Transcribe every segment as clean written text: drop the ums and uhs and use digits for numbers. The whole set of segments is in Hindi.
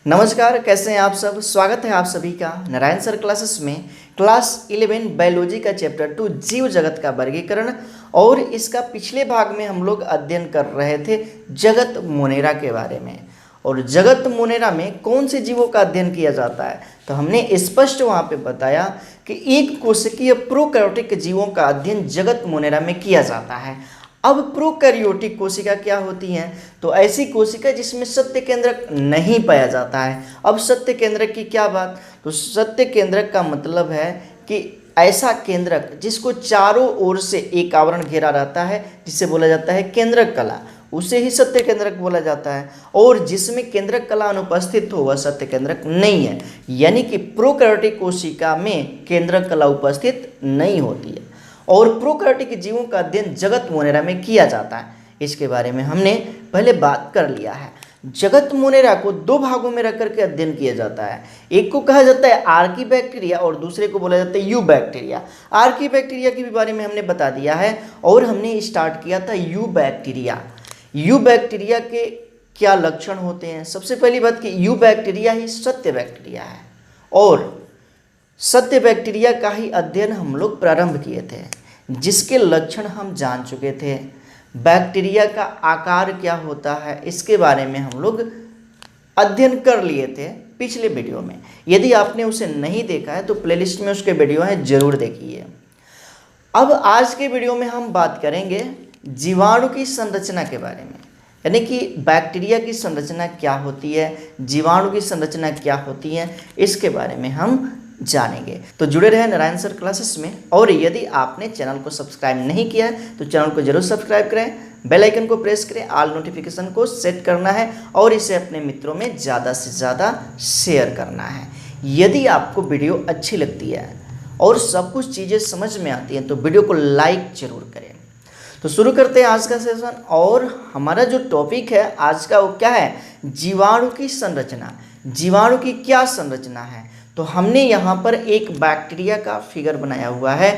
नमस्कार, कैसे हैं आप सब। स्वागत है आप सभी का नारायण सर क्लासेस में क्लास 11 बायोलॉजी का चैप्टर 2 जीव जगत का वर्गीकरण। और इसका पिछले भाग में हम लोग अध्ययन कर रहे थे जगत मोनेरा के बारे में। और जगत मोनेरा में कौन से जीवों का अध्ययन किया जाता है, तो हमने स्पष्ट वहाँ पे बताया कि एक कोशिकीय प्रोकैरियोटिक जीवों का अध्ययन जगत मोनेरा में किया जाता है। अब प्रोकैरियोटिक कोशिका क्या होती हैं, तो ऐसी कोशिका जिसमें सत्य केंद्रक नहीं पाया जाता है। अब सत्य केंद्रक की क्या बात, तो सत्य केंद्रक का मतलब है कि ऐसा केंद्रक जिसको चारों ओर से एक आवरण घेरा रहता है, जिसे बोला जाता है केंद्रक कला, उसे ही सत्य केंद्रक बोला जाता है। और जिसमें केंद्रक कला अनुपस्थित हो वह सत्य केंद्रक नहीं है। यानी कि प्रोकैरियोटिक कोशिका में केंद्रक कला उपस्थित नहीं होती है। और प्रोकैरियोटिक जीवों का अध्ययन जगत मोनेरा में किया जाता है। इसके बारे में हमने पहले बात कर लिया है। जगत मोनेरा को दो भागों में रख करके अध्ययन किया जाता है। एक को कहा जाता है आर्की बैक्टीरिया और दूसरे को बोला जाता है यू बैक्टीरिया। आर्की बैक्टीरिया के बारे में हमने बता दिया है और हमने स्टार्ट किया था यू बैक्टीरिया। यू बैक्टीरिया के क्या लक्षण होते हैं। सबसे पहली बात कि यू बैक्टीरिया ही सत्य बैक्टीरिया है और सत्य बैक्टीरिया का ही अध्ययन हम लोग प्रारंभ किए थे, जिसके लक्षण हम जान चुके थे। बैक्टीरिया का आकार क्या होता है इसके बारे में हम लोग अध्ययन कर लिए थे पिछले वीडियो में। यदि आपने उसे नहीं देखा है तो प्लेलिस्ट में उसके वीडियो हैं, जरूर देखिए। अब आज के वीडियो में हम बात करेंगे जीवाणु की संरचना के बारे में, यानी कि बैक्टीरिया की संरचना क्या होती है, जीवाणु की संरचना क्या होती है, इसके बारे में हम जानेंगे। तो जुड़े रहे नारायण सर क्लासेस में। और यदि आपने चैनल को सब्सक्राइब नहीं किया है तो चैनल को जरूर सब्सक्राइब करें, बेल आइकन को प्रेस करें, ऑल नोटिफिकेशन को सेट करना है और इसे अपने मित्रों में ज़्यादा से ज़्यादा शेयर करना है। यदि आपको वीडियो अच्छी लगती है और सब कुछ चीज़ें समझ में आती हैं तो वीडियो को लाइक जरूर करें। तो शुरू करते हैं आज का सेशन। और हमारा जो टॉपिक है आज का वो क्या है, जीवाणु की संरचना। जीवाणु की क्या संरचना है, तो हमने यहाँ पर एक बैक्टीरिया का फिगर बनाया हुआ है,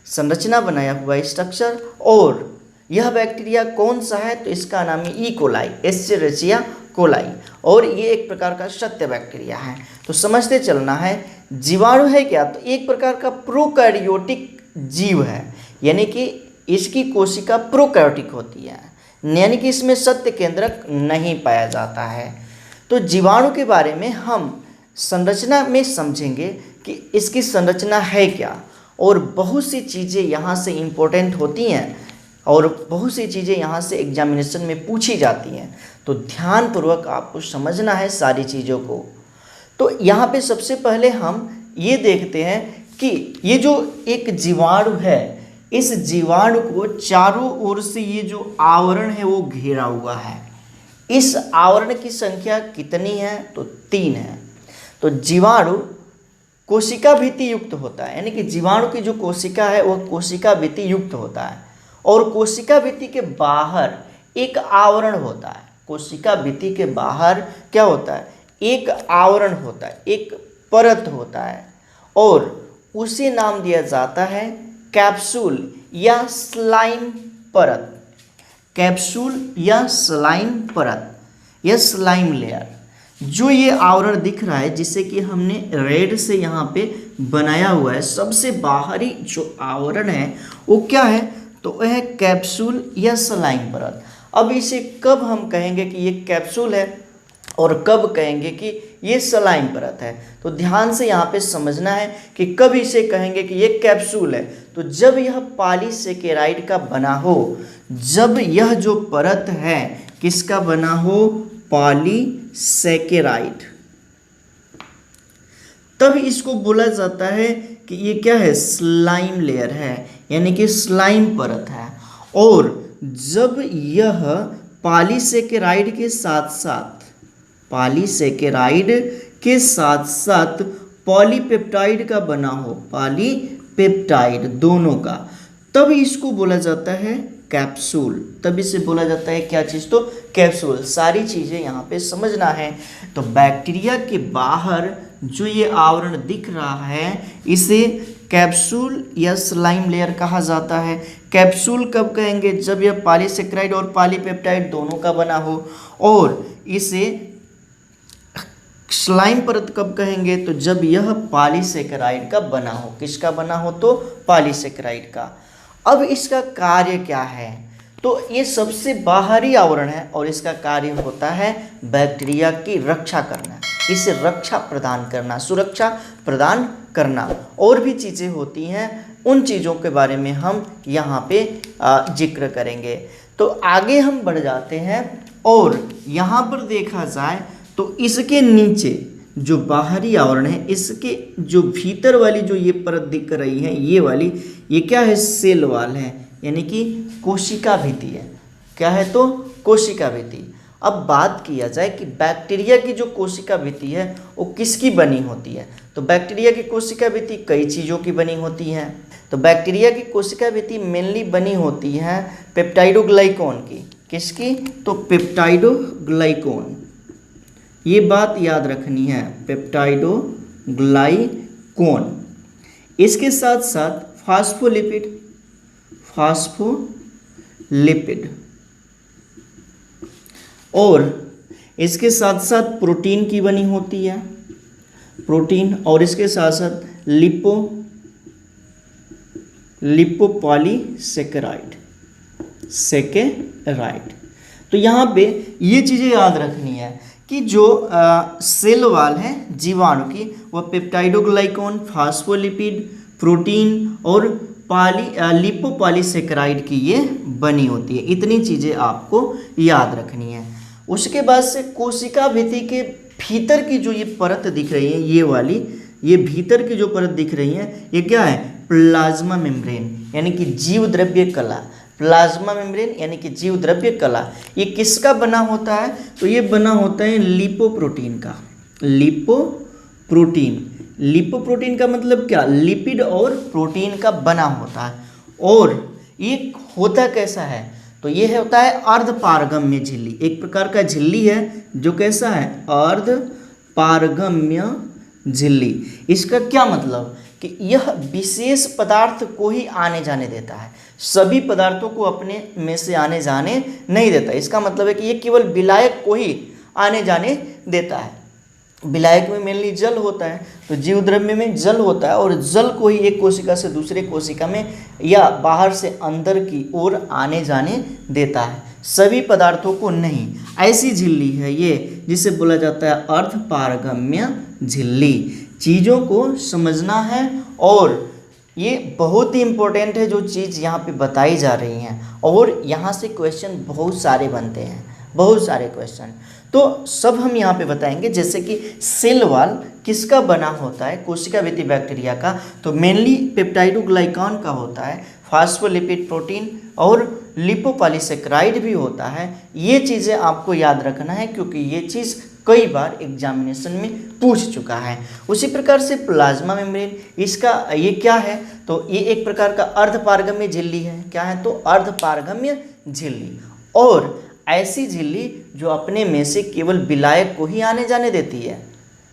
संरचना बनाया हुआ है, स्ट्रक्चर। और यह बैक्टीरिया कौन सा है, तो इसका नाम है ई कोलाई, एस्चेरिचिया कोलाई। और ये एक प्रकार का सत्य बैक्टीरिया है। तो समझते चलना है जीवाणु है क्या, तो एक प्रकार का प्रोकैरियोटिक जीव है, यानी कि इसकी कोशिका प्रोकैरियोटिक होती है, यानी कि इसमें सत्य केंद्रक नहीं पाया जाता है। तो जीवाणु के बारे में हम संरचना में समझेंगे कि इसकी संरचना है क्या, और बहुत सी चीज़ें यहाँ से इम्पोर्टेंट होती हैं और बहुत सी चीज़ें यहाँ से एग्जामिनेशन में पूछी जाती हैं। तो ध्यानपूर्वक आपको समझना है सारी चीज़ों को। तो यहाँ पे सबसे पहले हम ये देखते हैं कि ये जो एक जीवाणु है, इस जीवाणु को चारों ओर से ये जो आवरण है वो घेरा हुआ है। इस आवरण की संख्या कितनी है, तो 3 है। तो जीवाणु कोशिका भित्ति युक्त होता है, यानी कि जीवाणु की जो कोशिका है वह कोशिका भित्ति युक्त होता है। और कोशिका भित्ति के बाहर एक आवरण होता है। कोशिका भित्ति के बाहर क्या होता है, एक आवरण होता है, एक परत होता है, और उसे नाम दिया जाता है कैप्सूल या स्लाइम परत। कैप्सूल या स्लाइम परत या स्लाइम लेयर। जो ये आवरण दिख रहा है जिसे कि हमने रेड से यहाँ पे बनाया हुआ है, सबसे बाहरी जो आवरण है वो क्या है, तो वह है कैप्सूल या स्लाइम परत। अब इसे कब हम कहेंगे कि ये कैप्सूल है और कब कहेंगे कि ये स्लाइम परत है, तो ध्यान से यहाँ पे समझना है कि कब इसे कहेंगे कि ये कैप्सूल है, तो जब यह पॉलीसेकेराइड का बना हो, जब यह जो परत है किसका बना हो, पॉलीसेकेराइड, तब इसको बोला जाता है कि ये क्या है, स्लाइम लेयर है, यानी कि स्लाइम परत है। और जब यह पॉलीसेकेराइड के साथ साथ पॉलीपेप्टाइड का बना हो, पॉलीपेप्टाइड दोनों का, तब इसको बोला जाता है कैप्सूल। तब इसे बोला जाता है क्या चीज़, तो कैप्सूल। सारी चीज़ें यहाँ पे समझना है। तो बैक्टीरिया के बाहर जो ये आवरण दिख रहा है इसे कैप्सूल या स्लाइम लेयर कहा जाता है। कैप्सूल कब कहेंगे, जब यह पॉलीसेकेराइड और पॉलीपेप्टाइड दोनों का बना हो। और इसे स्लाइम परत कब कहेंगे? तो जब यह पॉलीसेकेराइड का बना हो। किसका बना हो? तो पॉलीसेकेराइड का। अब इसका कार्य क्या है? तो ये सबसे बाहरी आवरण है और इसका कार्य होता है बैक्टीरिया की रक्षा करना, इसे रक्षा प्रदान करना, सुरक्षा प्रदान करना। और भी चीज़ें होती हैं, उन चीज़ों के बारे में हम यहाँ पे जिक्र करेंगे। तो आगे हम बढ़ जाते हैं और यहाँ पर देखा जाए तो इसके नीचे जो बाहरी आवरण है, इसके जो भीतर वाली जो ये परत दिख रही है, ये वाली, ये क्या है? सेल वॉल है, यानी कि कोशिका भित्ति है। क्या है? तो कोशिका भित्ति। अब बात किया जाए कि बैक्टीरिया की जो कोशिका भित्ति है वो किसकी बनी होती है? तो बैक्टीरिया की कोशिका भित्ति कई चीज़ों की बनी होती है। तो बैक्टीरिया की कोशिका भित्ति मेनली बनी होती है पेप्टाइडोग्लाइकॉन की। किसकी? तो पेप्टाइडोग्लाइकॉन। ये बात याद रखनी है, पेप्टाइडोग्लाइकॉन। इसके साथ साथ फास्फोलिपिड और इसके साथ साथ प्रोटीन की बनी होती है, प्रोटीन, और इसके साथ साथ लिपोपॉलीसेकेराइड। तो यहाँ पे ये चीज़ें याद रखनी है कि जो सेल वॉल है जीवाणु की, वह पेप्टाइडोग्लाइकॉन, फास्फोलिपिड, प्रोटीन और लिपोपॉलीसेकेराइड की ये बनी होती है। इतनी चीज़ें आपको याद रखनी है। उसके बाद से कोशिका भित्ति के भीतर की जो ये परत दिख रही है, ये वाली, ये भीतर की जो परत दिख रही है, ये क्या है? प्लाज्मा मेम्ब्रेन, यानी कि जीव द्रव्य कला। प्लाज्मा मेम्ब्रेन यानी कि जीव द्रव्य कला, ये किसका बना होता है? तो ये बना होता है लिपोप्रोटीन का। लिपोप्रोटीन का मतलब क्या? लिपिड और प्रोटीन का बना होता है। और ये होता कैसा है? तो ये होता है अर्धपारगम्य झिल्ली। एक प्रकार का झिल्ली है जो कैसा है? अर्धपारगम्य झिल्ली। इसका क्या मतलब कि यह विशेष पदार्थ को ही आने जाने देता है, सभी पदार्थों को अपने में से आने जाने नहीं देता। इसका मतलब है कि ये केवल विलायक को ही आने जाने देता है। विलायक में मेनली जल होता है, तो जीव द्रव्य में जल होता है और जल को ही एक कोशिका से दूसरे कोशिका में या बाहर से अंदर की ओर आने जाने देता है, सभी पदार्थों को नहीं। ऐसी झिल्ली है ये जिसे बोला जाता है अर्धपारगम्य झिल्ली। चीज़ों को समझना है और ये बहुत ही इम्पोर्टेंट है जो चीज़ यहाँ पे बताई जा रही हैं, और यहाँ से क्वेश्चन बहुत सारे बनते हैं, बहुत सारे क्वेश्चन। तो सब हम यहाँ पे बताएंगे, जैसे कि सेल वॉल किसका बना होता है? कोशिका भित्ति बैक्टीरिया का, तो मेनली पेप्टाइडोग्लाइकॉन का होता है, फास्फोलिपिड, प्रोटीन और लिपोपॉलीसेकेराइड भी होता है। ये चीज़ें आपको याद रखना है क्योंकि ये चीज़ कई बार एग्जामिनेशन में पूछ चुका है। उसी प्रकार से प्लाज्मा मेम्ब्रेन, इसका ये क्या है? तो ये एक प्रकार का अर्धपारगम्य झिल्ली है। क्या है? तो अर्धपारगम्य झिल्ली, और ऐसी झिल्ली जो अपने में से केवल विलायक को ही आने जाने देती है,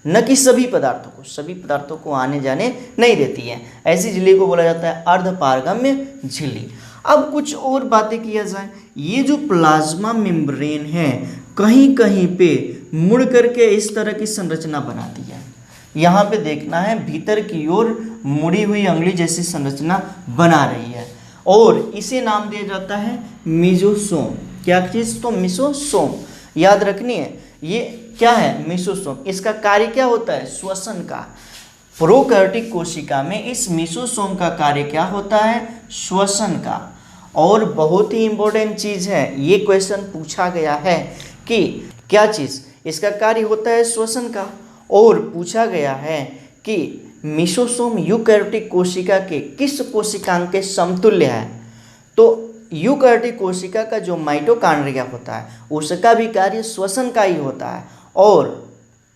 न कि सभी पदार्थों को आने जाने नहीं देती है। ऐसी झिल्ली को बोला जाता है अर्धपारगम्य झिल्ली। अब कुछ और बातें किया जाए, ये जो प्लाज्मा मेम्ब्रेन है कहीं कहीं पे मुड़ करके इस तरह की संरचना बनाती है। यहाँ पे देखना है, भीतर की ओर मुड़ी हुई अंगुली जैसी संरचना बना रही है, और इसे नाम दिया जाता है मेसोसोम। क्या चीज़? तो मेसोसोम याद रखनी है। ये क्या है? मेसोसोम। इसका कार्य क्या होता है? श्वसन का। प्रोकैरियोटिक कोशिका में इस मेसोसोम का कार्य क्या होता है? श्वसन का। और बहुत ही इंपॉर्टेंट चीज़ है, ये क्वेश्चन पूछा गया है कि क्या चीज़? इसका कार्य होता है श्वसन का, और पूछा गया है कि मेसोसोम यूकैरियोटिक कोशिका के किस कोशिकांग के समतुल्य है? तो यूकैरियोटिक कोशिका का जो माइटोकॉन्ड्रिया होता है उसका भी कार्य श्वसन का ही होता है, और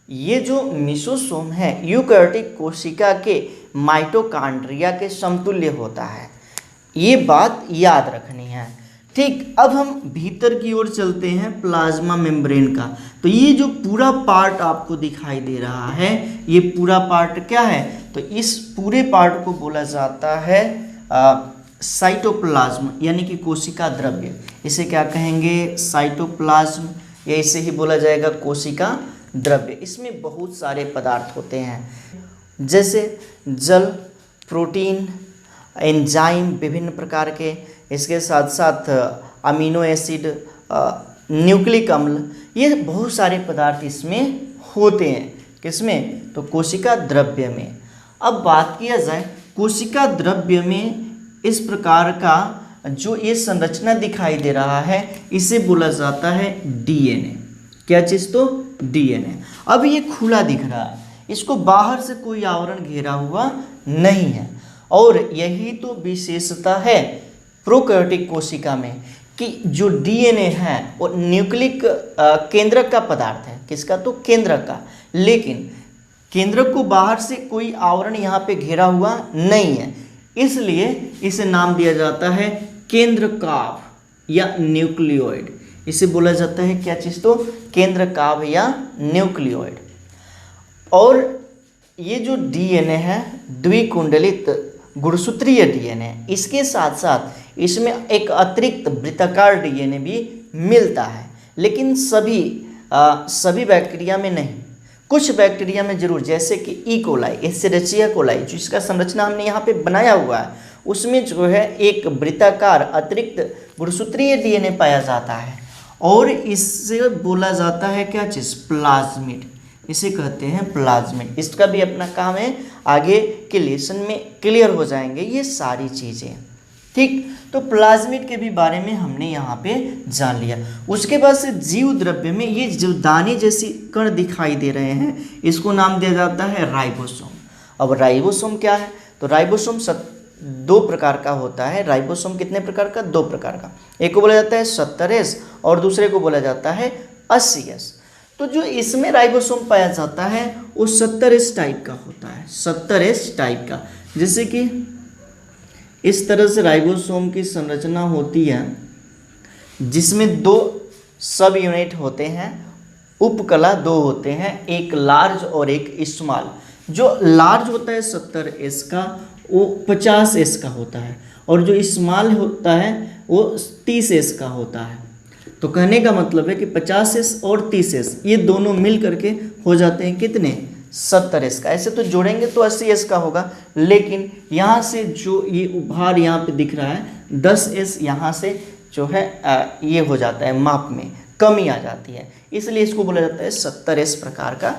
ये जो मेसोसोम है यूकैरियोटिक कोशिका के माइटोकॉन्ड्रिया के समतुल्य होता है। ये बात याद रखनी है। ठीक, अब हम भीतर की ओर चलते हैं प्लाज्मा मेम्ब्रेन का। तो ये जो पूरा पार्ट आपको दिखाई दे रहा है, ये पूरा पार्ट क्या है? तो इस पूरे पार्ट को बोला जाता है साइटोप्लाज्म, यानी कि कोशिका द्रव्य। इसे क्या कहेंगे? साइटोप्लाज्म, या इसे ही बोला जाएगा कोशिका द्रव्य। इसमें बहुत सारे पदार्थ होते हैं जैसे जल, प्रोटीन, एंजाइम विभिन्न प्रकार के, इसके साथ साथ अमीनो एसिड, न्यूक्लिक अम्ल, ये बहुत सारे पदार्थ इसमें होते हैं। किसमें? तो कोशिका द्रव्य में। अब बात किया जाए कोशिका द्रव्य में इस प्रकार का जो ये संरचना दिखाई दे रहा है इसे बोला जाता है डीएनए। क्या चीज़? तो डीएनए। अब ये खुला दिख रहा है, इसको बाहर से कोई आवरण घेरा हुआ नहीं है, और यही तो विशेषता है प्रोकैरियोटिक कोशिका में कि जो डीएनए है वो न्यूक्लिक केंद्रक का पदार्थ है। किसका? तो केंद्रक का। लेकिन केंद्रक को बाहर से कोई आवरण यहाँ पे घेरा हुआ नहीं है, इसलिए इसे नाम दिया जाता है केंद्रकाभ या न्यूक्लियोइड। इसे बोला जाता है क्या चीज़? तो केंद्रकाभ या न्यूक्लियोइड। और ये जो डीएनए है द्विकुंडलित गुणसूत्रीय डीएनए, इसके साथ साथ इसमें एक अतिरिक्त वृत्ताकार डीएनए भी मिलता है, लेकिन सभी बैक्टीरिया में नहीं, कुछ बैक्टीरिया में जरूर, जैसे कि ई कोलाई, एस्चेरिचिया कोलाई, जिसका संरचना हमने यहाँ पे बनाया हुआ है, उसमें जो है एक वृत्ताकार अतिरिक्त गुणसूत्रीय डीएनए पाया जाता है, और इससे बोला जाता है क्या चीज़? प्लाज्मिड। इसे कहते हैं प्लाज्मिड। इसका भी अपना काम है, आगे के लेसन में क्लियर हो जाएंगे ये सारी चीज़ें। ठीक, तो प्लाज्मिड के भी बारे में हमने यहाँ पे जान लिया। उसके बाद से जीव द्रव्य में ये जो दाने जैसी कण दिखाई दे रहे हैं इसको नाम दिया जाता है राइबोसोम। अब राइबोसोम क्या है? तो राइबोसोम दो प्रकार का होता है। राइबोसोम कितने प्रकार का? दो प्रकार का। एक को बोला जाता है 70S और दूसरे को बोला जाता है 80S। तो जो इसमें राइबोसोम पाया जाता है वो 70S टाइप का होता है, 70S टाइप का। जैसे कि इस तरह से राइबोसोम की संरचना होती है जिसमें दो सब यूनिट होते हैं, उपकला दो होते हैं, एक लार्ज और एक स्मॉल। जो लार्ज होता है 70S का वो 50S का होता है, और जो स्मॉल होता है वो 30S का होता है। तो कहने का मतलब है कि 50S और 30S ये दोनों मिल करके हो जाते हैं कितने? 70S का। ऐसे तो जोड़ेंगे तो 80S का होगा, लेकिन यहाँ से जो ये उभार यहाँ पे दिख रहा है 10S यहाँ से जो है ये हो जाता है, माप में कमी आ जाती है, इसलिए इसको बोला जाता है 70S प्रकार का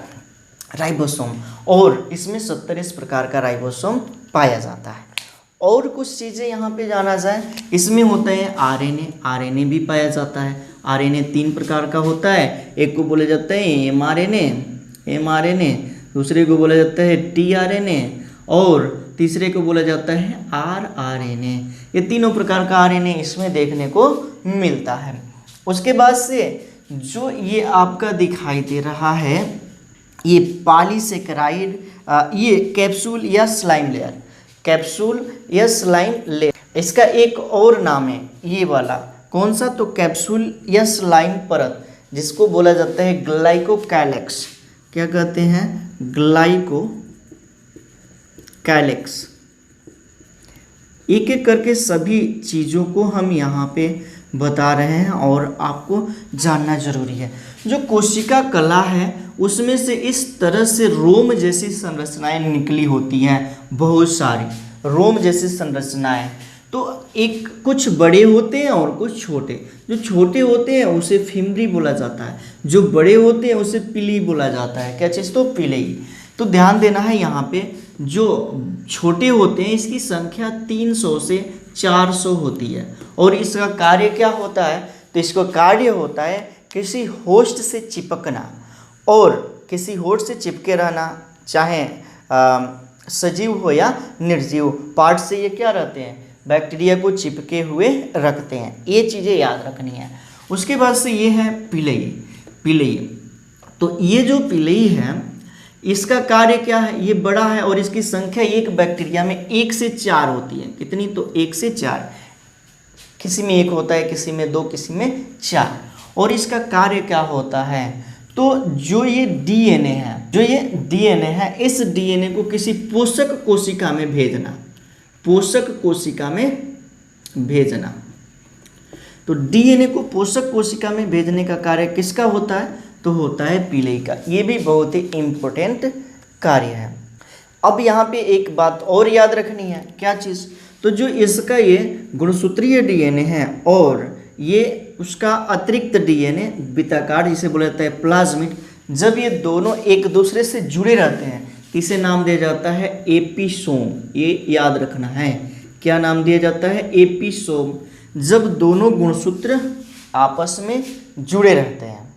राइबोसोम। और इसमें 70S प्रकार का राइबोसोम पाया जाता है। और कुछ चीज़ें यहाँ पे जाना जाए, इसमें होता है आरएनए। आरएनए भी पाया जाता है। आरएनए 3 प्रकार का होता है। एक को बोला जाता है एमआरएनए, दूसरे को बोला जाता है टीआरएनए, और तीसरे को बोला जाता है आरआरएनए। ये तीनों प्रकार का आरएनए इसमें देखने को मिलता है। उसके बाद से जो ये आपका दिखाई दे रहा है ये पॉलीसेकेराइड, ये कैप्सूल या स्लाइम लेयर, कैप्सूल या स्लाइम लेयर, इसका एक और नाम है ये वाला। कौन सा? तो कैप्सूल या स्लाइम परत, जिसको बोला जाता है ग्लाइकोकैलेक्स। क्या कहते हैं? ग्लाइकोकैलेक्स। एक एक करके सभी चीज़ों को हम यहाँ पे बता रहे हैं और आपको जानना जरूरी है। जो कोशिका कला है उसमें से इस तरह से रोम जैसी संरचनाएं निकली होती हैं, बहुत सारी रोम जैसी संरचनाएं। तो एक कुछ बड़े होते हैं और कुछ छोटे। जो छोटे होते हैं उसे फिम्बरी बोला जाता है, जो बड़े होते हैं उसे पिली बोला जाता है। क्या चीज़? तो पिलेई। तो ध्यान देना है यहाँ पे, जो छोटे होते हैं इसकी संख्या 300 से 400 होती है, और इसका कार्य क्या होता है? तो इसका कार्य होता है किसी होस्ट से चिपकना, और किसी होस्ट से चिपके रहना, चाहे सजीव हो या निर्जीव पार्ट से ये क्या रहते हैं? बैक्टीरिया को चिपके हुए रखते हैं। ये चीज़ें याद रखनी है। उसके बाद से ये है पिलेई। तो ये जो पिलेई है इसका कार्य क्या है? ये बड़ा है और इसकी संख्या एक बैक्टीरिया में 1 से 4 होती है। कितनी? तो 1 से 4। किसी में 1 होता है, किसी में 2, किसी में 4। और इसका कार्य क्या होता है? तो जो ये डीएनए है, इस डीएनए को किसी पोषक कोशिका में भेजना, तो डीएनए को पोषक कोशिका में भेजने का कार्य किसका होता है? तो होता है पीले का। ये भी बहुत ही इम्पोर्टेंट कार्य है। अब यहाँ पे एक बात और याद रखनी है, क्या चीज़, तो जो इसका ये गुणसूत्रीय डीएनए है और ये उसका अतिरिक्त डीएनए वृत्ताकार जिसे बोला जाता है प्लाज्मिड, जब ये दोनों एक दूसरे से जुड़े रहते हैं इसे नाम दिया जाता है एपिसोम। ये याद रखना है, क्या नाम दिया जाता है, एपिसोम, जब दोनों गुणसूत्र आपस में जुड़े रहते हैं।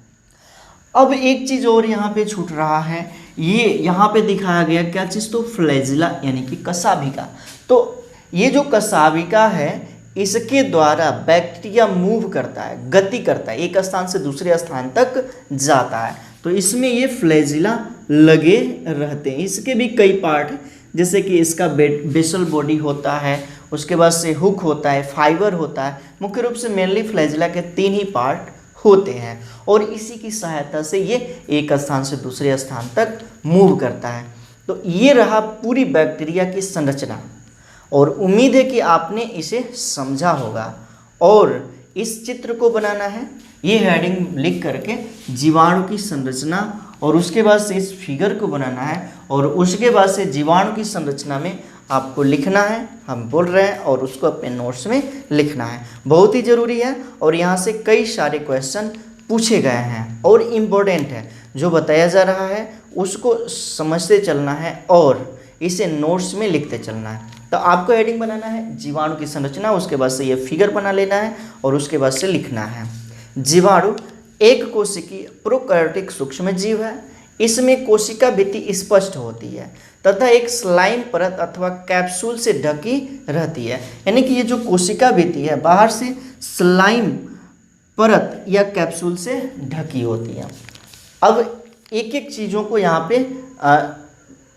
अब एक चीज़ और यहाँ पे छूट रहा है, ये यहाँ पे दिखाया गया क्या चीज़, तो फ्लैजिला यानी कि कशाभिका। तो ये जो कशाभिका है इसके द्वारा बैक्टीरिया मूव करता है, गति करता है, एक स्थान से दूसरे स्थान तक जाता है। तो इसमें ये फ्लैजिला लगे रहते हैं। इसके भी कई पार्ट हैं, जैसे कि इसका बेसल बॉडी होता है, उसके बाद से हुक होता है, फाइबर होता है। मुख्य रूप से मेनली फ्लैजिला के 3 ही पार्ट होते हैं और इसी की सहायता से ये एक स्थान से दूसरे स्थान तक मूव करता है। तो ये रहा पूरी बैक्टीरिया की संरचना और उम्मीद है कि आपने इसे समझा होगा। और इस चित्र को बनाना है, ये हेडिंग लिख करके जीवाणु की संरचना, और उसके बाद से इस फिगर को बनाना है और उसके बाद से जीवाणु की संरचना में आपको लिखना है, हम बोल रहे हैं, और उसको अपने नोट्स में लिखना है। बहुत ही ज़रूरी है और यहाँ से कई सारे क्वेश्चन पूछे गए हैं और इम्पोर्टेंट है। जो बताया जा रहा है उसको समझते चलना है और इसे नोट्स में लिखते चलना है। तो आपको हेडिंग बनाना है जीवाणु की संरचना, उसके बाद से ये फिगर बना लेना है और उसके बाद से लिखना है। जीवाणु एक कोशिकीय प्रोकैरियोटिक सूक्ष्म जीव है। इसमें कोशिका भित्ति स्पष्ट होती है तथा एक स्लाइम परत अथवा कैप्सूल से ढकी रहती है। यानी कि ये जो कोशिका भित्ति है बाहर से स्लाइम परत या कैप्सूल से ढकी होती है। अब एक एक चीज़ों को यहाँ पे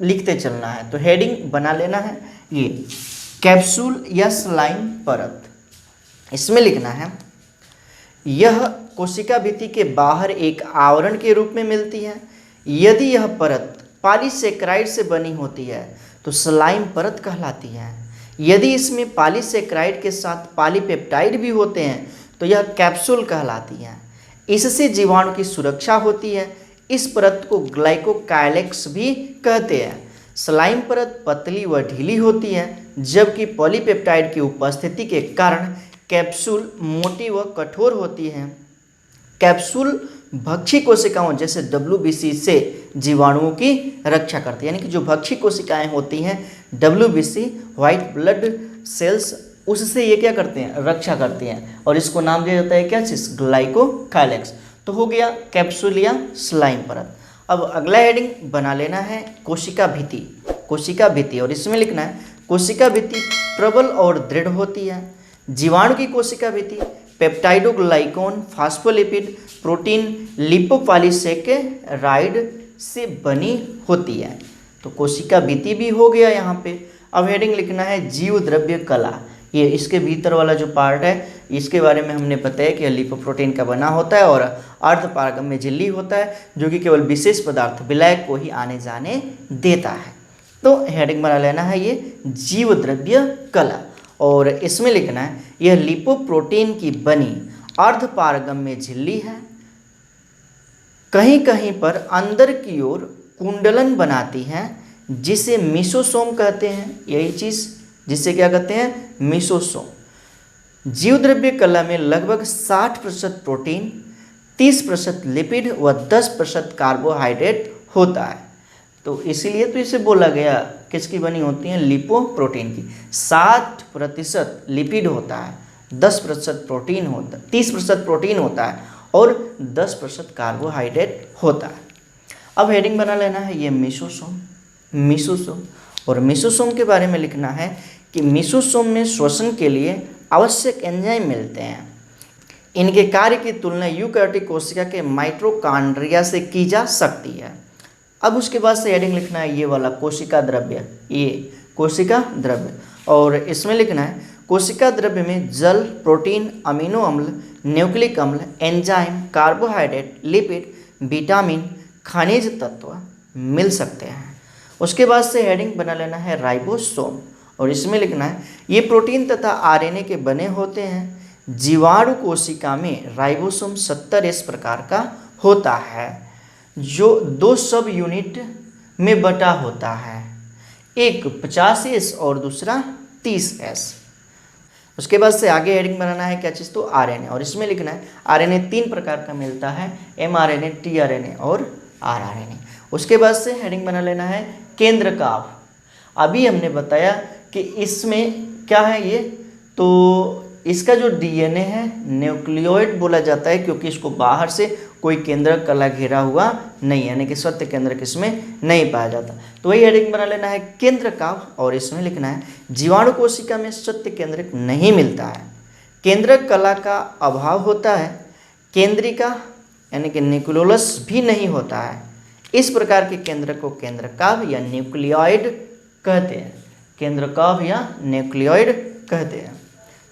लिखते चलना है। तो हेडिंग बना लेना है, ये कैप्सूल या स्लाइम परत, इसमें लिखना है यह कोशिका भित्ति के बाहर एक आवरण के रूप में मिलती है। यदि यह परत पॉलीसेकेराइड से बनी होती है तो स्लाइम परत कहलाती है। यदि इसमें पॉलीसेकेराइड के साथ पॉलीपेप्टाइड भी होते हैं तो यह कैप्सूल कहलाती है। इससे जीवाणु की सुरक्षा होती है। इस परत को ग्लाइकोकाइलेक्स भी कहते हैं। स्लाइम परत पतली व ढीली होती है जबकि पॉलीपेप्टाइड की उपस्थिति के कारण कैप्सूल मोटी व कठोर होती है। कैप्सूल भक्षी कोशिकाओं जैसे WBC से जीवाणुओं की रक्षा करती है। यानी कि जो भक्षी कोशिकाएं होती हैं WBC व्हाइट ब्लड सेल्स, उससे ये क्या करते हैं, रक्षा करती हैं और इसको नाम दिया जाता है क्या चीज़, ग्लाइकोकाइलेक्स। तो हो गया कैप्सूल या स्लाइम परत। अब अगला हेडिंग बना लेना है कोशिका भित्ति। कोशिका भित्ति, और इसमें लिखना है कोशिका भित्ति प्रबल और दृढ़ होती है। जीवाणु की कोशिका भित्ति पेप्टाइडोग्लाइकोन, फास्फोलिपिड, प्रोटीन, लिपोपॉलीसेकेराइड से बनी होती है। तो कोशिका भित्ति भी हो गया यहाँ पे। अब हेडिंग लिखना है जीव द्रव्य कला। ये इसके भीतर वाला जो पार्ट है इसके बारे में हमने बताया कि लिपोप्रोटीन का बना होता है और अर्धपारगम्य झिल्ली होता है जो कि केवल विशेष पदार्थ विलय को ही आने जाने देता है। तो हेडिंग बना लेना है ये जीव द्रव्य कला, और इसमें लिखना है यह लिपोप्रोटीन की बनी अर्धपारगम्य झिल्ली है। कहीं कहीं पर अंदर की ओर कुंडलन बनाती है जिसे मीसोसोम कहते हैं। यही चीज़ जिसे क्या कहते हैं, मीसोसोम। जीवद्रव्य कला में लगभग 60% प्रोटीन, 30% लिपिड व 10% कार्बोहाइड्रेट होता है। तो इसीलिए तो इसे बोला गया किसकी बनी होती है, लिपोप्रोटीन की। 60% लिपिड होता है, 10% प्रोटीन होता है, 30% प्रोटीन होता है और 10% कार्बोहाइड्रेट होता है। अब हेडिंग बना लेना है ये मीसोसोम। मीसोसोम, और मीसोसोम के बारे में लिखना है कि मीसोसोम में श्वसन के लिए आवश्यक एंजाइम मिलते हैं। इनके कार्य की तुलना यूकैरियोटिक कोशिका के माइटोकॉन्ड्रिया से की जा सकती है। अब उसके बाद से हेडिंग लिखना है ये वाला कोशिका द्रव्य, ये कोशिका द्रव्य, और इसमें लिखना है कोशिका द्रव्य में जल, प्रोटीन, अमीनो अम्ल, न्यूक्लिक अम्ल, एंजाइम, कार्बोहाइड्रेट, लिपिड, विटामिन, खनिज तत्व मिल सकते हैं। उसके बाद से हेडिंग बना लेना है राइबोसोम, और इसमें लिखना है ये प्रोटीन तथा आरएनए के बने होते हैं। जीवाणु कोशिका में राइबोसोम 70 इस प्रकार का होता है जो 2 सब यूनिट में बटा होता है, एक 50S और दूसरा 30S। उसके बाद से आगे हेडिंग बनाना है क्या चीज़, तो आरएनए, और इसमें लिखना है आरएनए 3 प्रकार का मिलता है, mRNA, tRNA और rRNA। उसके बाद से हेडिंग बना लेना है केंद्रकाभ। अभी हमने बताया कि इसमें क्या है ये, तो इसका जो डीएनए है न्यूक्लियोइड बोला जाता है, क्योंकि इसको बाहर से कोई केंद्रक कला घेरा हुआ नहीं, यानी कि सत्य केंद्रक इसमें नहीं पाया जाता। तो वही हेडिंग बना लेना है केंद्रकाभ, और इसमें लिखना है जीवाणु कोशिका में सत्य केंद्रक नहीं मिलता है, केंद्रक कला का अभाव होता है, केंद्रिका यानी कि न्यूक्लियोलस भी नहीं होता है। इस प्रकार के केंद्रक को केंद्रकाभ या न्यूक्लियोइड कहते हैं, केंद्रकाभ या न्यूक्लियोइड कहते हैं।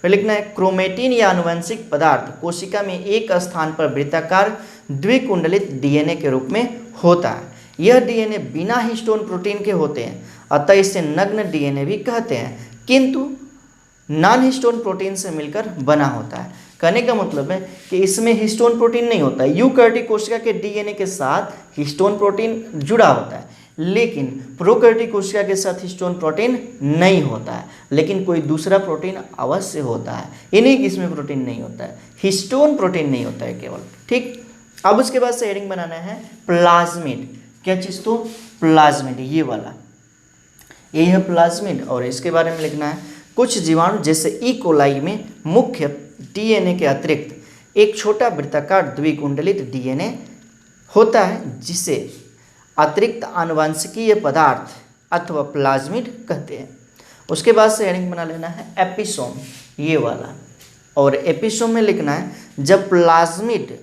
फिर लिखना है क्रोमेटिन या आनुवंशिक पदार्थ कोशिका में एक स्थान पर वृत्ताकार द्विकुंडलित डीएनए के रूप में होता है। यह डीएनए बिना हिस्टोन प्रोटीन के होते हैं, अतः इसे नग्न डीएनए भी कहते हैं, किंतु नॉन हिस्टोन प्रोटीन से मिलकर बना होता है। कहने का मतलब है कि इसमें हिस्टोन प्रोटीन नहीं होता है। यूकैरियोटिक कोशिका के डीएनए के साथ हिस्टोन प्रोटीन जुड़ा होता है, लेकिन प्रोकैरियोटिक कोशिका के साथ हिस्टोन प्रोटीन नहीं होता है, लेकिन कोई दूसरा प्रोटीन अवश्य होता है। ये नहीं कि इसमें प्रोटीन नहीं होता है, हिस्टोन प्रोटीन नहीं होता है केवल। ठीक, अब उसके बाद से हेडिंग बनाना है प्लाज्मिड। क्या चीज़, तो प्लाज्मिड, ये वाला, ये है प्लाज्मिड, और इसके बारे में लिखना है कुछ जीवाणु जैसे ई कोलाई में मुख्य डीएनए के अतिरिक्त एक छोटा वृत्ताकार द्विकुंडलित डीएनए होता है, जिसे अतिरिक्त आनुवंशिकीय पदार्थ अथवा प्लाज्मिड कहते हैं। उसके बाद से हेडिंग बना लेना है एपिसोम, ये वाला, और एपिसोम में लिखना है जब प्लाज्मिड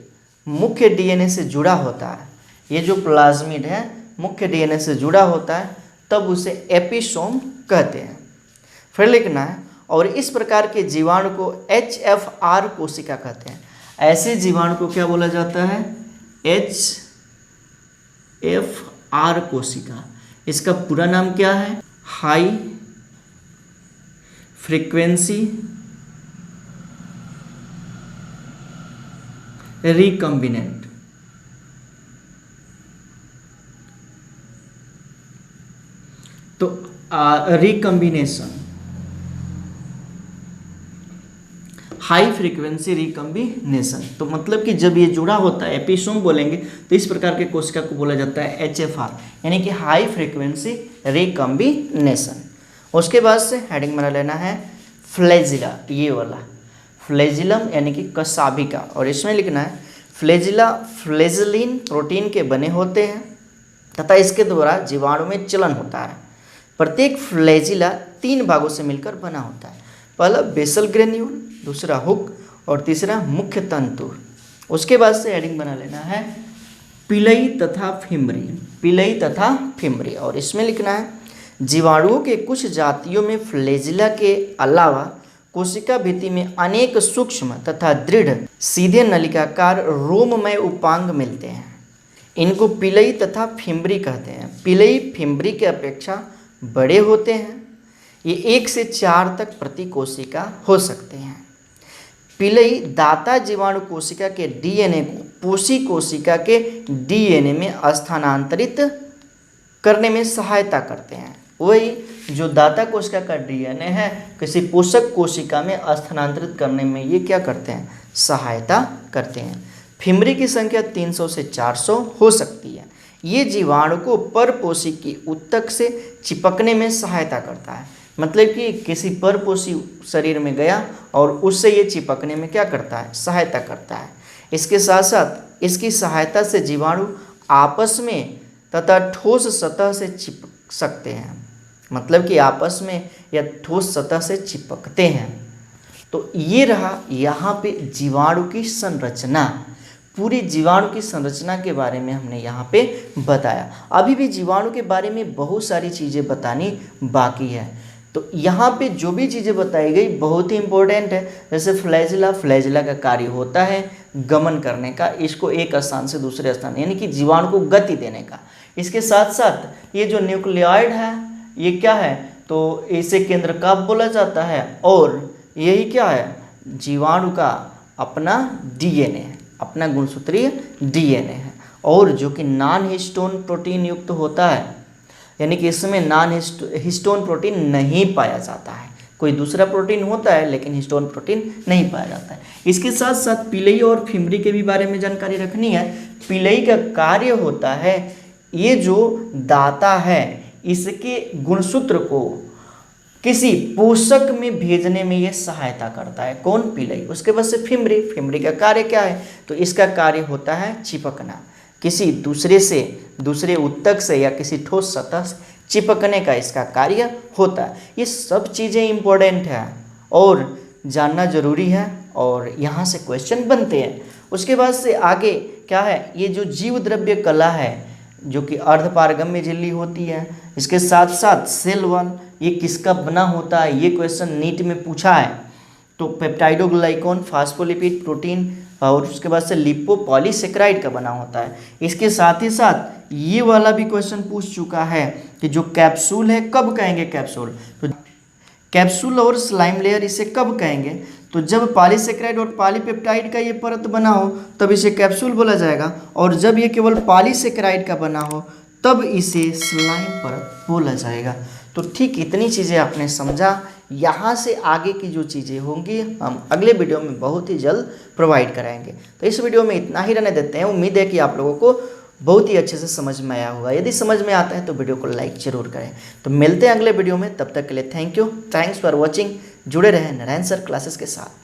मुख्य डीएनए से जुड़ा होता है, ये जो प्लाज्मिड है मुख्य डीएनए से जुड़ा होता है, तब उसे एपिसोम कहते हैं। फिर लिखना है और इस प्रकार के जीवाणु को HFR कोशिका कहते हैं। ऐसे जीवाणु को क्या बोला जाता है, HFR कोशिका। इसका पूरा नाम क्या है, हाई फ्रीक्वेंसी रिकम्बिनेंट। तो रिकम्बिनेशन, हाई फ्रीक्वेंसी रिकम्बिनेशन, तो मतलब कि जब ये जुड़ा होता है, एपिसोम बोलेंगे, तो इस प्रकार के कोशिका को बोला जाता है HFR, यानी कि हाई फ्रीक्वेंसी रिकम्बिनेशन। उसके बाद से हेडिंग बना लेना है फ्लैजिला, ये वाला, फ्लैजिलम यानी कि कसाभिका, और इसमें लिखना है फ्लैजिला फ्लैजिलिन प्रोटीन के बने होते हैं तथा इसके द्वारा जीवाणु में चलन होता है। प्रत्येक फ्लैजिला 3 भागों से मिलकर बना होता है, पहला बेसल ग्रेन्यूल, दूसरा हुक और तीसरा मुख्य तंतु। उसके बाद से हेडिंग बना लेना है पिलई तथा फिम्बरी, पिलई तथा फिम्बरी, और इसमें लिखना है जीवाणुओं के कुछ जातियों में फ्लैजिला के अलावा कोशिका भित्ति में अनेक सूक्ष्म तथा दृढ़ सीधे नलिकाकार रोममय उपांग मिलते हैं। इनको पिलई तथा फिम्बरी कहते हैं। पिलई फिम्बरी के अपेक्षा बड़े होते हैं, ये 1 से 4 तक प्रति कोशिका हो सकते हैं। पिलई दाता जीवाणु कोशिका के डीएनए को पोषी कोशिका के डीएनए में स्थानांतरित करने में सहायता करते हैं। वही जो दाता कोशिका का डीएनए है किसी पोषक कोशिका में स्थानांतरित करने में ये क्या करते हैं, सहायता करते हैं। फिम्बरी की संख्या 300 से 400 हो सकती है। ये जीवाणु को परपोषी की ऊतक से चिपकने में सहायता करता है, मतलब कि किसी परपोषी शरीर में गया और उससे ये चिपकने में क्या करता है, सहायता करता है। इसके साथ साथ इसकी सहायता से जीवाणु आपस में तथा ठोस सतह से चिपक सकते हैं, मतलब कि आपस में या ठोस सतह से चिपकते हैं। तो ये रहा यहाँ पे जीवाणु की संरचना, पूरी जीवाणु की संरचना के बारे में हमने यहाँ पे बताया। अभी भी जीवाणु के बारे में बहुत सारी चीज़ें बतानी बाकी है। तो यहाँ पे जो भी चीज़ें बताई गई बहुत ही इम्पोर्टेंट है। जैसे फ्लैजिला, फ्लैजिला का कार्य होता है गमन करने का, इसको एक स्थान से दूसरे स्थान यानी कि जीवाणु को गति देने का। इसके साथ साथ ये जो न्यूक्लियोइड है ये क्या है, तो इसे केंद्रकाभ बोला जाता है, और यही क्या है, जीवाणु का अपना डीएनए है। अपना गुणसूत्रीय डीएनए है। और जो कि नॉन हिस्टोन प्रोटीन युक्त होता है, यानी कि इसमें नॉन हिस्टोन प्रोटीन नहीं पाया जाता है। कोई दूसरा प्रोटीन होता है लेकिन हिस्टोन प्रोटीन नहीं पाया जाता है। इसके साथ साथ पिलई और फिमरी के भी बारे में जानकारी रखनी है। पिलई का कार्य होता है, ये जो दाता है इसके गुणसूत्र को किसी पोषक में भेजने में ये सहायता करता है। कौन? पिलई। उसके बाद से फिमरी। फिमरी का कार्य क्या है? तो इसका कार्य होता है चिपकना, किसी दूसरे उत्तक से या किसी ठोस सतह से चिपकने का इसका कार्य होता है। ये सब चीज़ें इम्पोर्टेंट है और जानना जरूरी है और यहाँ से क्वेश्चन बनते हैं। उसके बाद से आगे क्या है? ये जो जीव द्रव्य कला है जो कि अर्धपारगम्य झिल्ली होती है, इसके साथ साथ सेल वॉल, ये किसका बना होता है? ये क्वेश्चन नीट में पूछा है। तो पेप्टाइडोग्लाइकॉन, फास्फोलिपिड प्रोटीन और उसके बाद से लिपोपॉलीसेकेराइड का बना होता है। इसके साथ ही साथ ये वाला भी क्वेश्चन पूछ चुका है कि जो कैप्सूल है कब कहेंगे कैप्सूल? तो कैप्सूल और स्लाइम लेयर इसे कब कहेंगे? तो जब पॉलीसेकेराइड और पॉलीपेप्टाइड का ये परत बना हो तब इसे कैप्सूल बोला जाएगा, और जब ये केवल पॉलीसेकेराइड का बना हो तब इसे स्लाइम परत बोला जाएगा। तो ठीक इतनी चीज़ें आपने समझा। यहाँ से आगे की जो चीज़ें होंगी हम अगले वीडियो में बहुत ही जल्द प्रोवाइड कराएंगे। तो इस वीडियो में इतना ही रहने देते हैं। उम्मीद है कि आप लोगों को बहुत ही अच्छे से समझ में आया होगा। यदि समझ में आता है तो वीडियो को लाइक जरूर करें। तो मिलते हैं अगले वीडियो में, तब तक के लिए thank you, thanks for watching. जुड़े रहें नारायण सर क्लासेस के साथ।